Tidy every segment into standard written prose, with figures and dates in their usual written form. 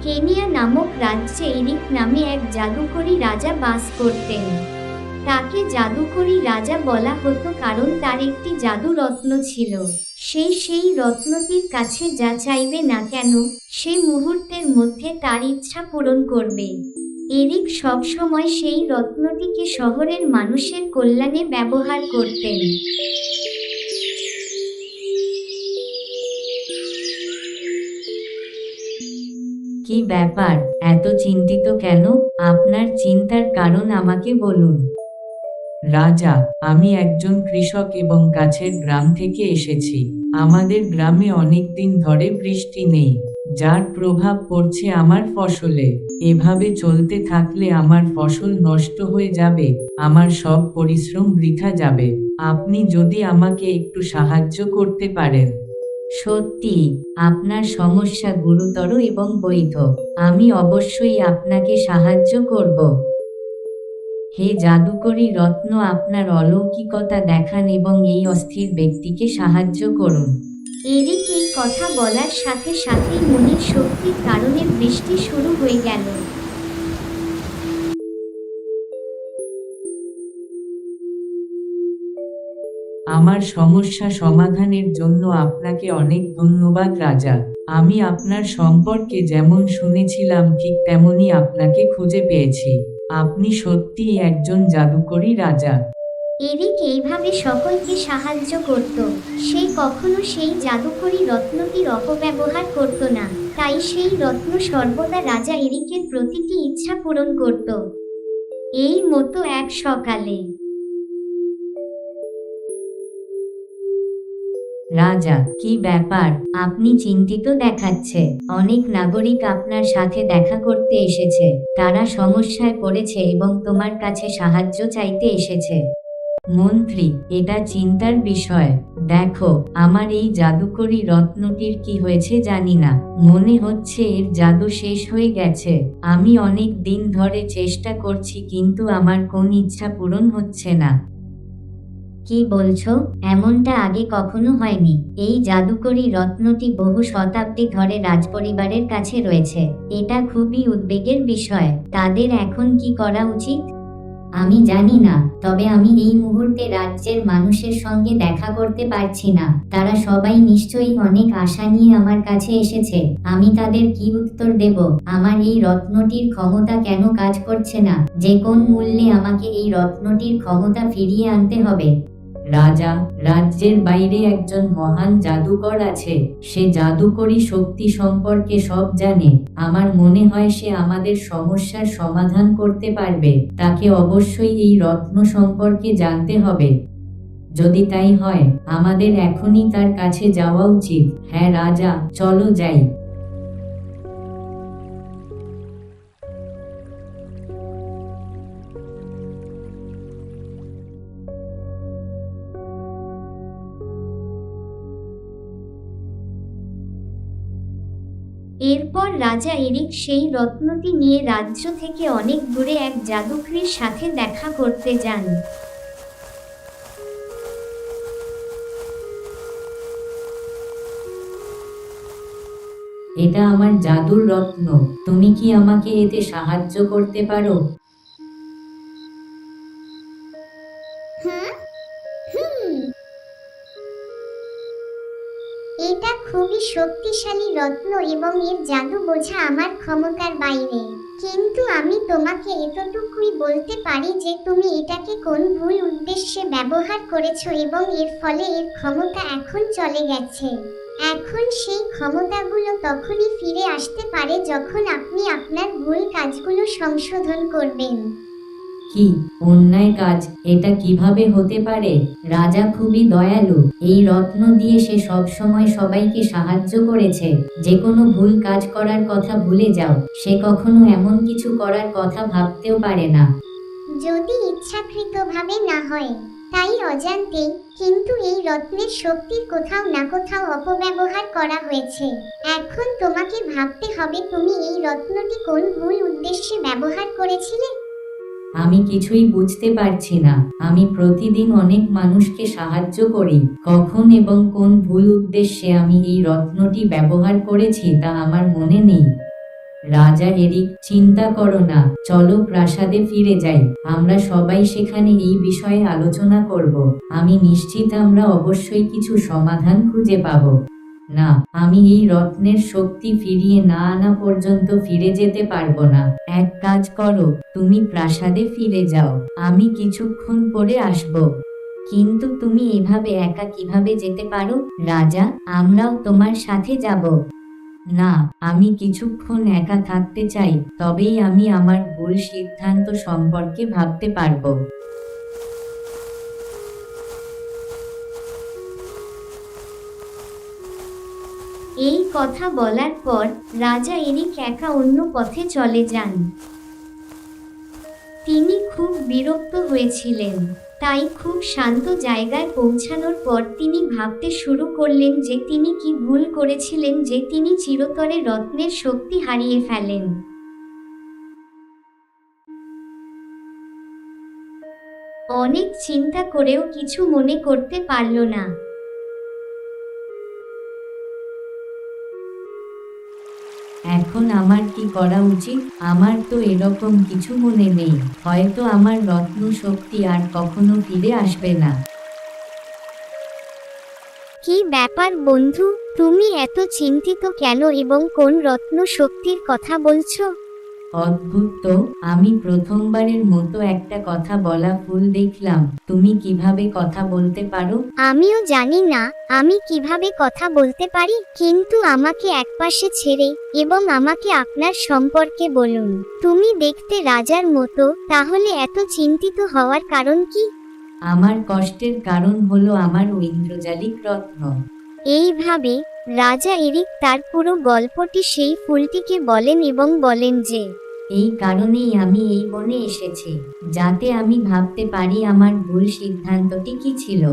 Kenya নামক রাজ্যে Eric নামে এক জাদুকরী রাজা বাস করতেন। তাকে জাদুকরী রাজা বলা হতো কারণ তার একটি জাদু রত্ন ছিল। সেই রত্নটির কাছে যা চাইবে না কেন, সে মুহূর্তের মধ্যে তার ইচ্ছা পূরণ করবে। এরিক সবসময় সেই রত্নটিকে শহরের মানুষের কল্যাণে ব্যবহার করতেন। কি ব্যাপার, এত চিন্তিত কেন? আপনার চিন্তার কারণ আমাকে বলুন। রাজা, আমি একজন কৃষক এবং কাছের গ্রাম থেকে এসেছি। আমাদের গ্রামে অনেক দিন ধরে বৃষ্টি নেই, যার প্রভাব পড়ছে আমার ফসলে। এভাবে চলতে থাকলে আমার ফসল নষ্ট হয়ে যাবে, আমার সব পরিশ্রম বৃথা যাবে। আপনি যদি আমাকে একটু সাহায্য করতে পারেন। সত্যি, আপনার সমস্যা গুরুতর এবং বৈধ। আমি অবশ্যই আপনাকে সাহায্য করব। হে জাদুকরী রত্ন, আপনার অলৌকিকতা দেখান এবং এই অস্থির ব্যক্তিকে সাহায্য করুন। এরিক এই কথা বলার সাথে সাথেই মনের শক্তির কারণে বৃষ্টি শুরু হয়ে গেল। আমার সমস্যা সমাধানের জন্য আপনাকে অনেক ধন্যবাদ রাজা। আমি আপনার সম্পর্কে যেমন শুনেছিলাম ঠিক তেমনই আপনাকে খুঁজে পেয়েছি। আপনি সত্যিই একজন জাদুকরী রাজা। এরিক এইভাবে সকলকে সাহায্য করত। সে কখনো সেই জাদুকরী রত্নটির অপব্যবহার করত না, তাই সেই রত্ন সর্বদা রাজা এরিকের প্রতিটি ইচ্ছা পূরণ করত। এই মতো এক সকালে রাজা, কি ব্যাপার? আপনি চিন্তিত দেখাচ্ছে। অনেক নাগরিক আপনার সাথে দেখা করতে এসেছে। তারা সমস্যায় পড়েছে এবং তোমার কাছে সাহায্য চাইতে এসেছে। মন্ত্রী, এটা চিন্তার বিষয়। দেখো, আমার এই জাদুকরী রত্নটির কি হয়েছে জানি না। মনে হচ্ছে এর জাদু শেষ হয়ে গেছে। আমি অনেক দিন ধরে চেষ্টা করছি কিন্তু আমার কোন ইচ্ছা পূরণ হচ্ছে না। কি বলছো? এমনটা আগে কখনো হয়নি। এই জাদুকরী রত্নটি বহু শতাব্দী ধরে রাজপরিবারের কাছে রয়েছে। এটা খুবই উদ্বেগের বিষয়। তাদের এখন কি করা উচিত? আমি জানি না, তবে আমি এই মুহূর্তে রাজ্যের মানুষের সঙ্গে দেখা করতে পারছি না। তারা সবাই নিশ্চয়ই অনেক আশা নিয়ে আমার কাছে এসেছে। আমি তাদের কি উত্তর দেব? আমার এই রত্নটির ক্ষমতা কেন কাজ করছে না? যে কোন মূল্যে আমাকে এই রত্নটির ক্ষমতা ফিরিয়ে আনতে হবে। রাজা, রাজ্যের বাইরে একজন মহান জাদুকর আছে। সে জাদুকরী শক্তি সম্পর্কে সব জানে। আমার মনে হয় সে আমাদের সমস্যার সমাধান করতে পারবে। তাকে অবশ্যই এই রত্ন সম্পর্কে জানতে হবে। যদি তাই হয়, আমাদের এখনই তার কাছে যাওয়া উচিত। হ্যাঁ রাজা, চলো যাই। এরপর রাজা এরিক সেই রত্নটি নিয়ে রাজ্য থেকে অনেক দূরে এক জাদুকরীর সাথে দেখা করতে যান। এটা আমার জাদুর রত্ন। তুমি কি আমাকে এতে সাহায্য করতে পারো? এটা খুবই শক্তিশালী রত্ন এবং এর জাদু বোঝা আমার ক্ষমতার বাইরে। কিন্তু আমি তোমাকে এতটুকুই বলতে পারি যে তুমি এটাকে কোন ভুল উদ্দেশ্যে ব্যবহার করেছো এবং এর ফলে এর ক্ষমতা এখন চলে গেছে। এখন সেই ক্ষমতাগুলো তখনই ফিরে আসতে পারে যখন আপনি আপনার ভুল কাজগুলো সংশোধন করবেন। কি অন্যায় কাজ? এটা কিভাবে হতে পারে? রাজা খুবই দয়ালু। এই রত্ন দিয়ে সে সব সময় সবাইকে সাহায্য করেছে। যে কোনো ভুল কাজ করার কথা ভুলে যাও। সে কখনো এমন কিছু করার কথা ভাবতেও পারে না। যদি ইচ্ছাকৃতভাবে না হয়, তাই অজান্তে, কিন্তু এই রত্নের শক্তির কোথাও না কোথাও অপব্যবহার করা হয়েছে। এখন তোমাকে ভাবতে হবে তুমি এই রত্নটি কোন ভুল উদ্দেশ্যে ব্যবহার করেছিলে। আমি কিছুই বুঝতে পারছি না। আমি প্রতিদিন অনেক মানুষকে সাহায্য করি। কখন এবং কোন ভুল উদ্দেশ্যে আমি এই রত্নটি ব্যবহার করেছি তা আমার মনে নেই। রাজা এরিক, চিন্তা করো না, চলো প্রাসাদে ফিরে যাই। আমরা সবাই সেখানে এই বিষয়ে আলোচনা করব। আমি নিশ্চিত আমরা অবশ্যই কিছু সমাধান খুঁজে পাব। না, আমি এই রত্নের শক্তি ফিরিয়ে না আনা পর্যন্ত ফিরে যেতে পারবো না। এক কাজ করো, তুমি প্রাসাদে ফিরে যাও, আমি কিছুক্ষণ পরে আসব। কিন্তু তুমি এভাবে একা কিভাবে যেতে পারো? রাজা, আমরাও তোমার সাথে যাব। না, আমি কিছুক্ষণ একা থাকতে চাই, তবেই আমি আমার ভুল সিদ্ধান্ত সম্পর্কে ভাবতে পারবো। এই কথা বলার পর রাজা এরিক একা অন্য পথে চলে যান। তিনি খুব বিরক্ত হয়েছিলেন, তাই খুব শান্ত জায়গায় পৌঁছানোর পর তিনি ভাবতে শুরু করলেন যে তিনি কি ভুল করেছিলেন যে তিনি চিরতরে রত্নের শক্তি হারিয়ে ফেলেন। অনেক চিন্তা করেও কিছু মনে করতে পারল না। এখন আমার কি করা উচিত? আমার তো এরকম কিছু মনে নেই, হয়তো আমার রত্ন শক্তি আর কখনো ফিরে আসবে না। কি ব্যাপার বন্ধু, তুমি এত চিন্তিত কেন এবং কোন রত্ন শক্তির কথা বলছো? অদ্ভুত তো, আমি প্রথমবারের মতো একটা কথা বলা ফুল দেখলাম। তুমি কিভাবে কথা বলতে পারো? আমিও জানি না আমি কিভাবে কথা বলতে পারি, কিন্তু আমাকে একপাশে ছেড়ে এবং আমাকে আপনার সম্পর্কে বলুন। তুমি দেখতে রাজার মতো, তাহলে এত চিন্তিত হওয়ার কারণ কি? আমার কষ্টের কারণ হলো আমার ঐন্দ্রজালিক রত্ন। এইভাবে রাজা এরিক তার পুরো গল্পটি সেই ফুলটিকে বলেন এবং বলেন যে এই কারণেই আমি এই বনে এসেছি, যাতে আমি ভাবতে পারি আমার ভুল সিদ্ধান্তটি কি ছিল,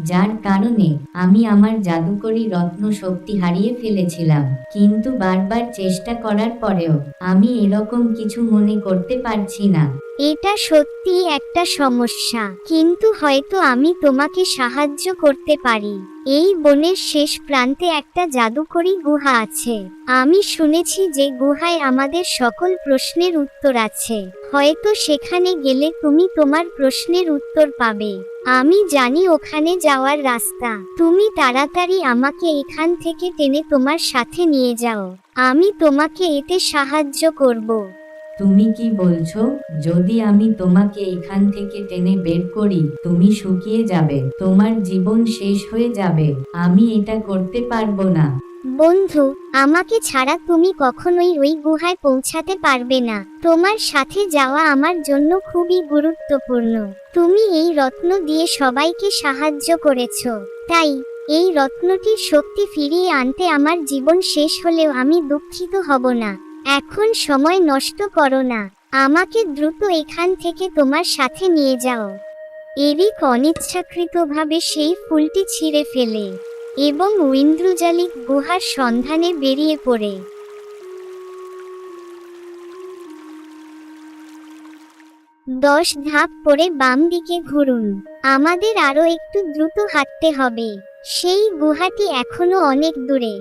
যার কারণে আমি আমার জাদুকরী রত্ন শক্তি হারিয়ে ফেলেছিলাম। কিন্তু বারবার চেষ্টা করার পরেও আমি এরকম কিছু মনে করতে পারছি না। এটা সত্যি একটা সমস্যা, কিন্তু হয়তো আমি তোমাকে সাহায্য করতে পারি। এই বনের শেষ প্রান্তে একটা জাদুকরী গুহা আছে। আমি শুনেছি যে গুহায় আমাদের সকল প্রশ্নের উত্তর আছে। হয়তো সেখানে গেলে তুমি তোমার প্রশ্নের উত্তর পাবে। আমি জানি ওখানে যাওয়ার রাস্তা। তুমি তাড়াতাড়ি আমাকে এখান থেকে টেনে তোমার সাথে নিয়ে যাও। আমি তোমাকে এতে সাহায্য করব। তুমি কি বলছো? যদি আমি তোমাকে এখান থেকে টেনে বের করি, তুমি শুকিয়ে যাবে, তোমার জীবন শেষ হয়ে যাবে। আমি এটা করতে পারবো না। বন্ধু, আমাকে ছাড়া তুমি কখনোই ওই গুহায় পৌঁছাতে পারবে না। তোমার সাথে যাওয়া আমার জন্য খুবই গুরুত্বপূর্ণ। তুমি এই রত্ন দিয়ে সবাইকে সাহায্য করেছো, তাই এই রত্নটির শক্তি ফিরিয়ে আনতে আমার জীবন শেষ হলেও আমি দুঃখিত হব না। এখন সময় নষ্ট করো না, আমাকে দ্রুত এখান থেকে তোমার সাথে নিয়ে যাও। এরিক অনিচ্ছাকৃতভাবে সেই ফুলটি ছিঁড়ে ফেলে এবং ঐন্দ্রজালিক গুহার সন্ধানে বেরিয়ে পড়ে। 10 ধাপ পরে বাম দিকে ঘুরুন। আমাদের আরো একটু দ্রুত হাঁটতে হবে। সেই গুহাটি এখনো অনেক দূরে।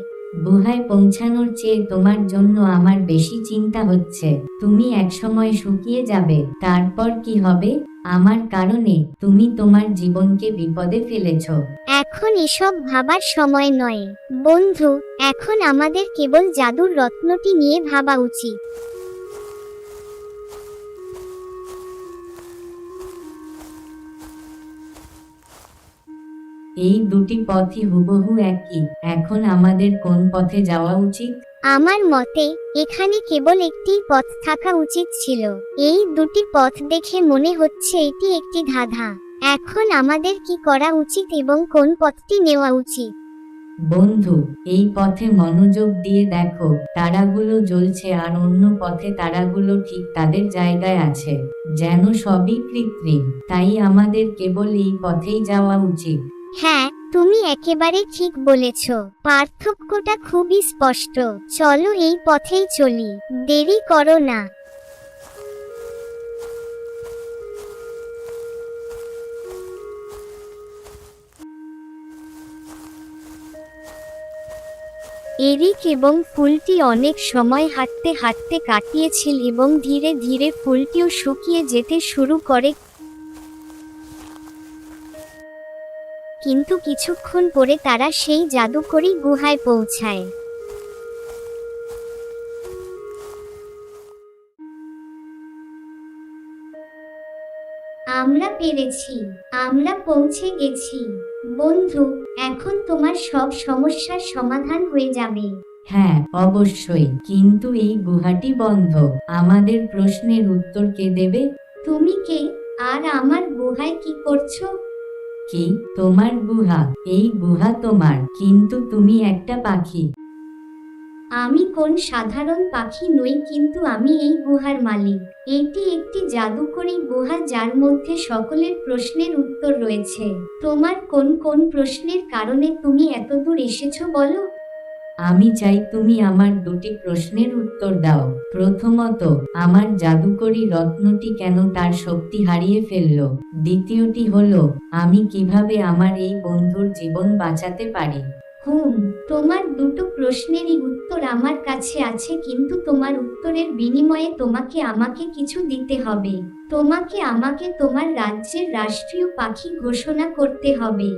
গুহায় পৌঁছানোর চেয়ে তোমার জন্য আমার বেশি চিন্তা হচ্ছে। তুমি একসময় শুকিয়ে যাবে, তারপর কি হবে? আমার কারণে তুমি তোমার জীবনকে বিপদে ফেলেছো। এখন এসব ভাবার সময় নয় বন্ধু, এখন আমাদের কেবল জাদুর রত্নটি নিয়ে ভাবা উচিত। এই দুটি পথই হুবহু একই। এখন আমাদের কোন পথে যাওয়া উচিত? আমার মতে এখানে কেবল একটি পথ থাকা উচিত ছিল। এই দুটি পথ দেখে মনে হচ্ছে এটি একটি ধাঁধা। এখন আমাদের কি করা উচিত এবং কোন পথটি নেওয়া উচিত? বন্ধু, এই পথে মনোযোগ দিয়ে দেখো, তারাগুলো জ্বলছে আর অন্য পথে তারাগুলো ঠিক তাদের জায়গায় আছে, যেন সবই কৃত্রিম। তাই আমাদের কেবল এই পথেই যাওয়া উচিত। হ্যাঁ, তুমি একেবারে ঠিক বলেছ। পার্থক্যটা খুবই স্পষ্ট। চলো এই পথেই চলি, দেরি করো না। এরিক এবং ফুলটি অনেক সময় হাঁটতে হাঁটতে কাটিয়েছিল এবং ধীরে ধীরে ফুলটিও শুকিয়ে যেতে শুরু করে, কিন্তু কিছুক্ষণ পরে তারা সেই জাদুকরী গুহায় পৌঁছায়। আমরা পেরেছি, আমরা পৌঁছে গেছি বন্ধু, এখন তোমার সব সমস্যার সমাধান হয়ে যাবে। হ্যাঁ, অবশ্যই, কিন্তু এই গুহাটি বন্ধ। আমাদের প্রশ্নের উত্তর কে দেবে? তুমি কে, আর আমার গুহায় কি করছো? কি, তোমার গুহা? এই গুহা তোমার, কিন্তু তুমি একটা পাখি। আমি কোন সাধারণ পাখি নই, কিন্তু আমি এই গুহার মালিক। এটি একটি জাদুকরী গুহা যার মধ্যে সকলের প্রশ্নের উত্তর রয়েছে। তোমার কোন কোন প্রশ্নের কারণে তুমি এতদূর এসেছো বলো? আমি চাই তুমি আমার দুটি প্রশ্নের উত্তর দাও। প্রথমত, আমার জাদুকরী রত্নটি কেন তার শক্তি হারিয়ে ফেলল? দ্বিতীয়টি হলো, আমি কিভাবে আমার এই বন্ধুর জীবন বাঁচাতে পারি? তোমার দুটো প্রশ্নেরই উত্তর আমার কাছে আছে, কিন্তু তোমার উত্তরের বিনিময়ে তোমাকে আমাকে কিছু দিতে হবে। তোমাকে আমাকে তোমার রাজ্যের রাষ্ট্রীয় পাখি ঘোষণা করতে হবে।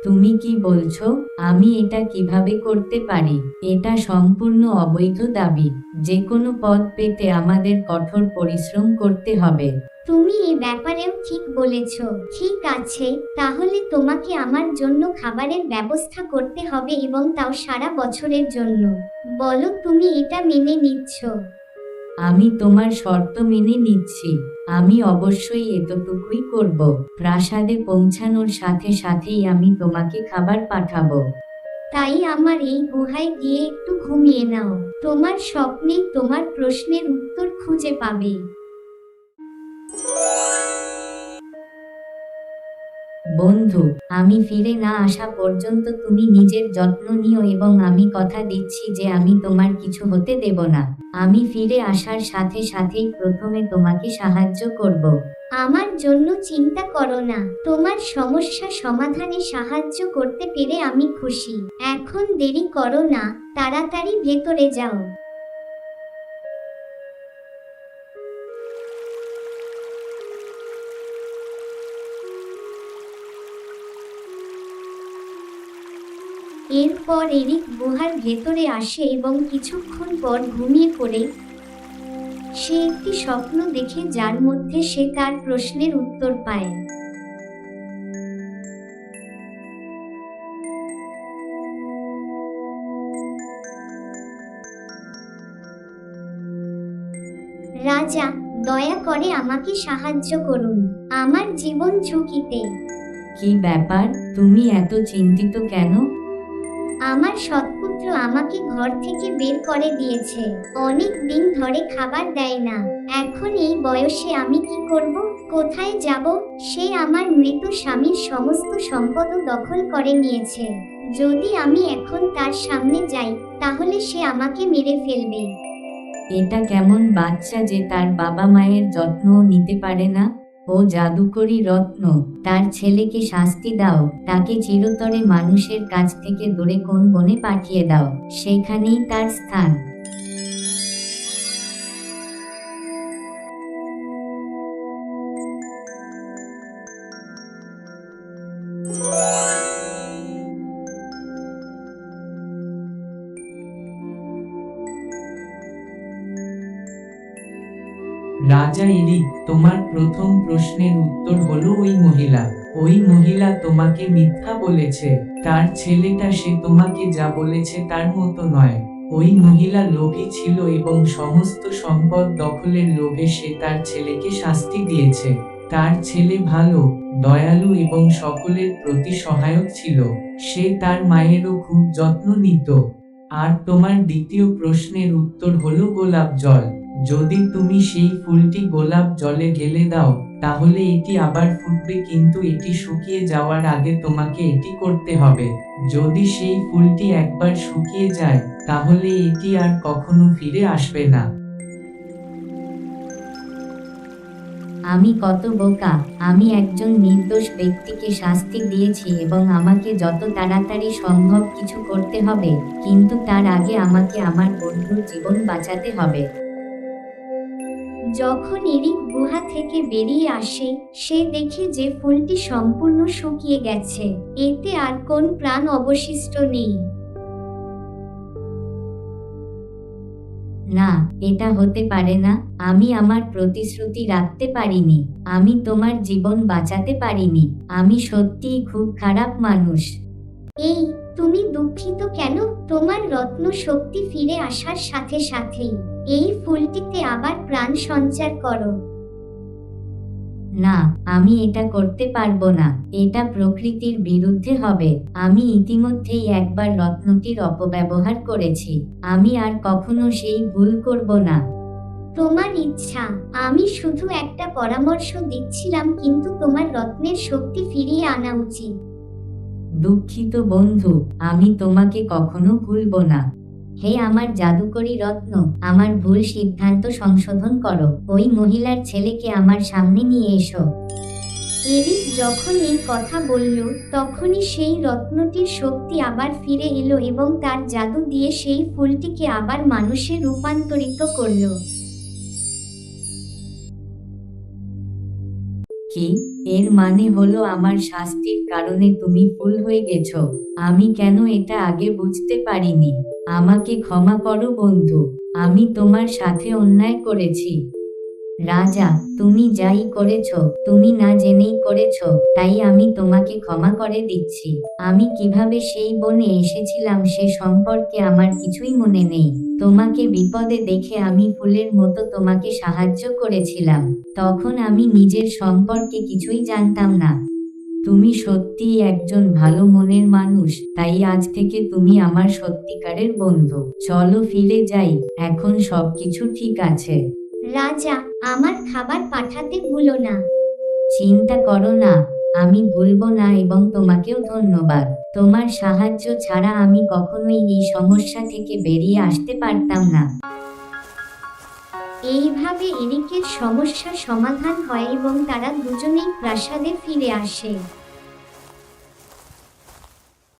তুমি কি বলছো? আমি এটা কিভাবে করতে পারি? এটা সম্পূর্ণ অবৈধ দাবি। যে কোনো পদ পেতে আমাদের কঠোর পরিশ্রম করতে হবে। তুমি এই ব্যাপারেও ঠিক বলেছ। ঠিক আছে, তাহলে তোমাকে আমার জন্য খাবারের ব্যবস্থা করতে হবে, এবং তাও সারা বছরের জন্য। বলো, তুমি এটা মেনে নিচ্ছ? আমি তোমার শর্ত মেনে নিচ্ছি। আমি অবশ্যই এতটুকুই করব। প্রাসাদে পৌঁছানোর সাথে সাথেই আমি তোমাকে খাবার পাঠাবো। তাই আমার এই গুহায় গিয়ে একটু ঘুমিয়ে নাও। তোমার স্বপ্নেই তোমার প্রশ্নের উত্তর খুঁজে পাবে। বন্ধু, আমি ফিরে না আসা পর্যন্ত তুমি নিজের যত্ন নিও, এবং আমি কথা দিচ্ছি যে আমি তোমার কিছু হতে দেব না। আমি ফিরে আসার সাথে সাথেই প্রথমে তোমাকে সাহায্য করব। আমার জন্য চিন্তা করো না, তোমার সমস্যা সমাধানে সাহায্য করতে পেরে আমি খুশি। এখন দেরি করো না, তাড়াতাড়ি ভেতরে যাও। এরপর এরিক গুহার ভেতরে আসে এবং কিছুক্ষণ পর ঘুমিয়ে পড়ে। সে একটি স্বপ্ন দেখে যার মধ্যে সে তার প্রশ্নের উত্তর পায়। রাজা, দয়া করে আমাকে সাহায্য করুন, আমার জীবন ঝুঁকিতে। কি ব্যাপার, তুমি এত চিন্তিত কেন? আমার সৎপুত্র আমাকে ঘর থেকে বের করে দিয়েছে। অনেক দিন ধরে খাবার দেয় না। এখন এই বয়সে আমি কি করব, কোথায় যাব? সে আমার মৃত স্বামীর সমস্ত সম্পদও দখল করে নিয়েছে। যদি আমি এখন তার সামনে যাই, তাহলে সে আমাকে মেরে ফেলবে। এটা কেমন বাচ্চা যে তার বাবা মায়ের যত্নও নিতে পারে না? ও জাদুকরী রত্ন, তার ছেলেকে শাস্তি দাও। তাকে চিরতরে মানুষের কাছ থেকে দূরে কোন বনে পাঠিয়ে দাও, সেখানেই তার স্থান। রাজা এরিক, তোমার প্রথম প্রশ্নের উত্তর হলো ওই মহিলা তোমাকে মিথ্যা বলেছে। তার ছেলেটা সে তোমাকে যা বলেছে তার মতো নয়। ওই মহিলা লোভী ছিল এবং সমস্ত সম্পদ দখলের লোভে সে তার ছেলেকে শাস্তি দিয়েছে। তার ছেলে ভালো, দয়ালু এবং সকলের প্রতি সহায়ক ছিল। সে তার মায়েরও খুব যত্ন নিত। আর তোমার দ্বিতীয় প্রশ্নের উত্তর হলো গোলাপ জল। যদি তুমি সেই ফুলটি গোলাপ জলে ঢেলে দাও, তাহলে এটি আবার ফুটবে, কিন্তু এটি শুকিয়ে যাওয়ার আগে তোমাকে এটি করতে হবে। যদি সেই ফুলটি একবার শুকিয়ে যায়, তাহলে এটি আর কখনো ফিরে আসবে না। আমি কত বোকা! আমি একজন নির্দোষ ব্যক্তিকে শাস্তি দিয়েছি এবং আমাকে যত তাড়াতাড়ি সম্ভব কিছু করতে হবে, কিন্তু তার আগে আমাকে আমার বন্ধুর জীবন বাঁচাতে হবে। যখন এরিক গুহা থেকে বেরিয়ে আসে, সে দেখে যে ফুলটি সম্পূর্ণ শুকিয়ে গেছে, এতে আর কোন প্রাণ অবশিষ্ট নেই। না, এটা হতে পারে না। আমি আমার প্রতিশ্রুতি রাখতে পারিনি। আমি তোমার জীবন বাঁচাতে পারিনি। আমি সত্যিই খুব খারাপ মানুষ। এই, তুমি দুঃখিত কেন? তোমার রত্ন শক্তি ফিরে আসার সাথে সাথেই এই ফুলটিতে আবার প্রাণ সঞ্চার করো। না, আমি এটা করতে পারবো না। এটা প্রকৃতির বিরুদ্ধে হবে। আমি ইতিমধ্যেই একবার রত্নটির অপব্যবহার করেছি। আমি আর কখনো সেই ভুল করব না। তোমার ইচ্ছা। আমি শুধু একটা পরামর্শ দিচ্ছিলাম, কিন্তু তোমার রত্নের শক্তি ফিরিয়ে আনা উচিত। দুঃখিত বন্ধু, আমি তোমাকে কখনো ভুলব না। হে আমার জাদুকরী রত্ন, আমার ভুল সিদ্ধান্ত সংশোধন করো। ওই মহিলার ছেলেকে আমার সামনে নিয়ে এসো। এরিক যখন এই কথা বলল, তখনই সেই রত্নটির শক্তি আবার ফিরে এলো এবং তার জাদু দিয়ে সেই ফুলটিকে আবার মানুষে রূপান্তরিত করল। কি? এর মানে হলো আমার শাস্তির কারণে তুমি ফুল হয়ে গেছো? আমি কেন এটা আগে বুঝতে পারিনি? আমাকে ক্ষমা করো বন্ধু। আমি তোমার সাথে অন্যায় করেছি। রাজা, তুমি যাই করেছো, তুমি না জেনেই করেছো, তাই আমি তোমাকে ক্ষমা করে দিচ্ছি। আমি কিভাবে সেই বনে এসেছিলাম সে সম্পর্কে আমার কিছুই মনে নেই। তোমাকে বিপদে দেখে আমি ফুলের মতো তোমাকে সাহায্য করেছিলাম। তখন আমি নিজের সম্পর্কে কিছুই জানতাম না। তুমি সত্যিই একজন ভালো মনের মানুষ, তাই আজ থেকে তুমি আমার সত্যিকারের বন্ধু। চলো ফিরে যাই, এখন সবকিছু ঠিক আছে। রাজা, আমার খাবার পাঠাতে ভুলো না। চিন্তা করো না, আমি ভুলবো না এবং তোমাকেও ধন্যবাদ। তোমার সাহায্য ছাড়া আমি কখনোই এই সমস্যা থেকে বেরিয়ে আসতে পারতাম না। এইভাবে এরিকের সমস্যা সমাধান হয় এবং তারা দুজনেই প্রাসাদে ফিরে আসে।